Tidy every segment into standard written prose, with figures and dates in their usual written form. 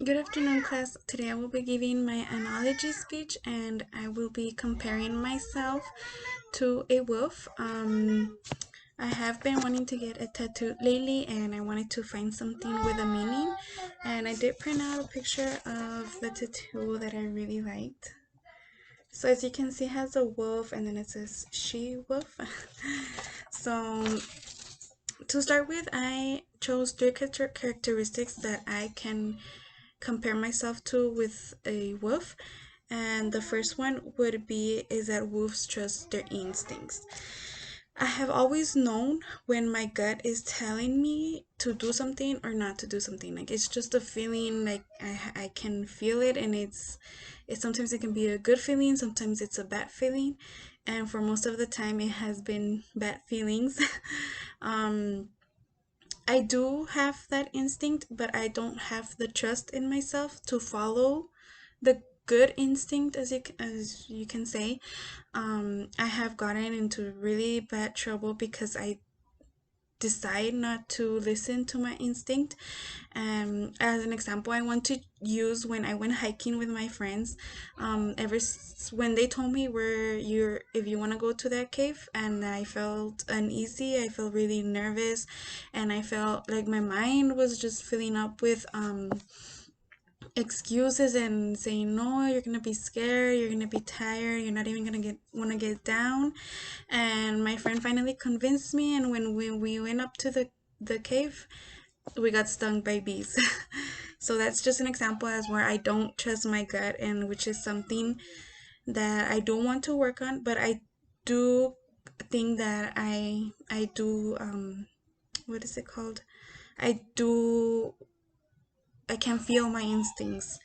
Good afternoon, class. Today I will be giving my analogy speech and I will be comparing myself to a wolf. I have been wanting to get a tattoo lately and I wanted to find something with a meaning. And I did print out a picture of the tattoo that I really liked. So as you can see, it has a wolf and then it says she wolf. So to start with, I chose three characteristics that I can compare myself to with a wolf. And the first one would be is that wolves trust their instincts. I have always known when my gut is telling me to do something or not to do something. Like it's just a feeling, like I can feel it, and it sometimes it can be a good feeling, sometimes it's a bad feeling, and for most of the time it has been bad feelings. um I do have that instinct, but I don't have the trust in myself to follow the good instinct, as you can say. I have gotten into really bad trouble because I decide not to listen to my instinct. As an example, I want to use when I went hiking with my friends. When they told me where you're, if you want to go to that cave, and I felt uneasy, I felt really nervous, and I felt like my mind was just filling up with excuses and saying no, you're gonna be scared, you're gonna be tired, you're not even gonna get want to get down. And my friend finally convinced me, and when we went up to the cave, we got stung by bees. So that's just an example as where I don't trust my gut, and which is something that I don't want to work on, but I do think that I do what is it called, I do, I can feel my instincts.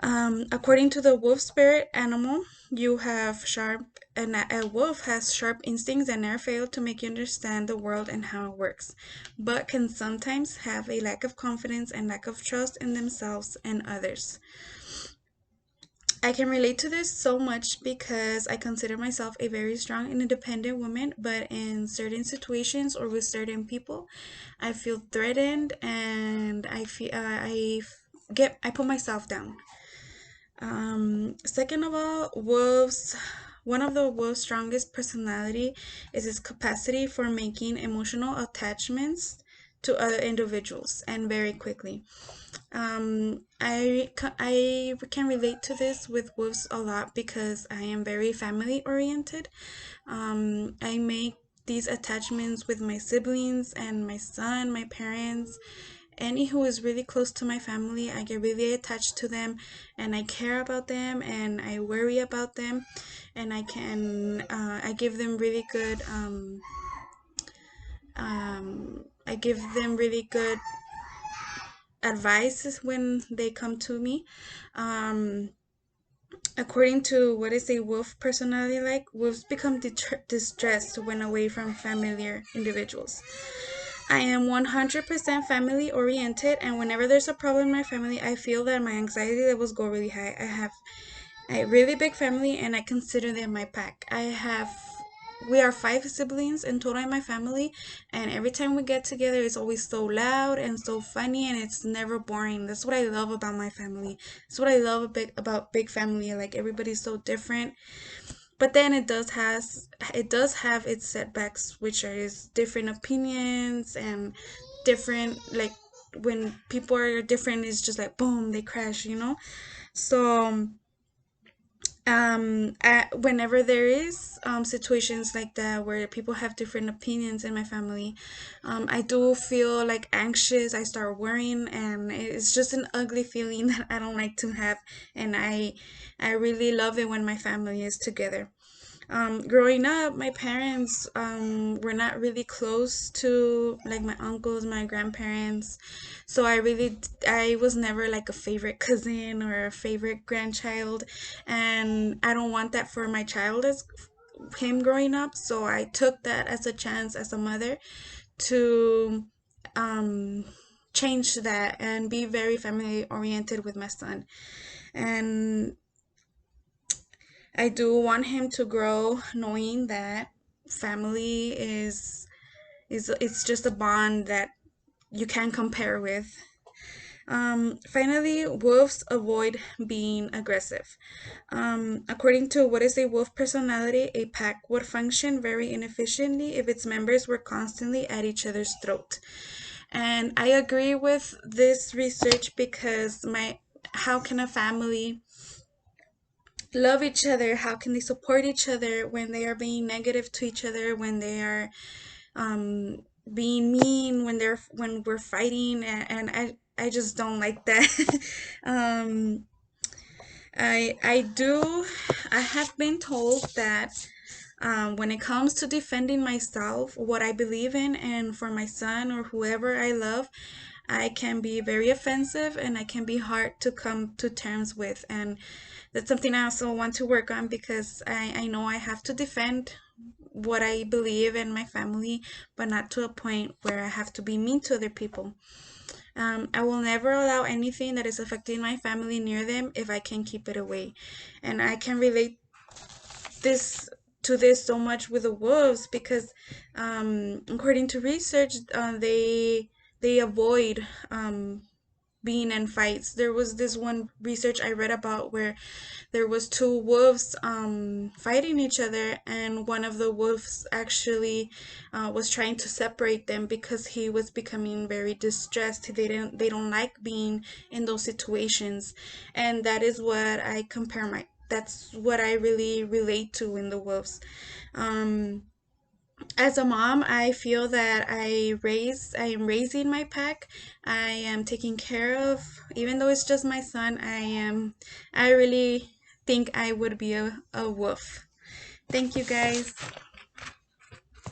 According to the wolf spirit animal, you have sharp, and a wolf has sharp instincts and never fail to make you understand the world and how it works, but can sometimes have a lack of confidence and lack of trust in themselves and others. I can relate to this so much because I consider myself a very strong and independent woman, but in certain situations or with certain people, I feel threatened and I put myself down. Second of all, one of the wolf's strongest personality is his capacity for making emotional attachments to other individuals and very quickly. I can relate to this with wolves a lot because I am very family oriented. I make these attachments with my siblings and my son, my parents, any who is really close to my family. I get really attached to them and I care about them and I worry about them, and I give them really good I give them really good advice when they come to me. um According to what is a wolf personality like, wolves become distressed when away from familiar individuals. I am 100% family oriented, and whenever there's a problem in my family, I feel that my anxiety levels go really high. I have a really big family, and I consider them my pack. We are five siblings in total in my family, and every time we get together, it's always so loud and so funny, and it's never boring. That's what I love about my family. That's what I love about big family. Like everybody's so different, but then it does have its setbacks, which is different opinions and different, like when people are different, it's just like boom, they crash, you know. So whenever there is situations like that where people have different opinions in my family, I do feel like anxious. I start worrying, and it's just an ugly feeling that I don't like to have. And I really love it when my family is together. Growing up, my parents were not really close to like my uncles, my grandparents. So I was never like a favorite cousin or a favorite grandchild. And I don't want that for my child as him growing up. So I took that as a chance as a mother to um, change that and be very family oriented with my son. And I do want him to grow knowing that family is it's just a bond that you can compare with. Finally, wolves avoid being aggressive. According to What is a Wolf Personality, a pack would function very inefficiently if its members were constantly at each other's throat. And I agree with this research because how can a family love each other? How can they support each other when they are being negative to each other, when they are um, being mean, when we're fighting, and I just don't like that. um, I have been told that when it comes to defending myself, what I believe in, and for my son or whoever I love, I can be very offensive and I can be hard to come to terms with. And that's something I also want to work on because I know I have to defend what I believe in my family, but not to a point where I have to be mean to other people. I will never allow anything that is affecting my family near them if I can keep it away. And I can relate this this so much with the wolves because according to research, they avoid being in fights. There was this one research I read about where there was two wolves fighting each other, and one of the wolves actually was trying to separate them because he was becoming very distressed. They don't like being in those situations, and that is what I compare my that's what I really relate to in the wolves. Um, as a mom, I feel that I am raising my pack. I am taking care of, even though it's just my son, I really think I would be a wolf. Thank you guys.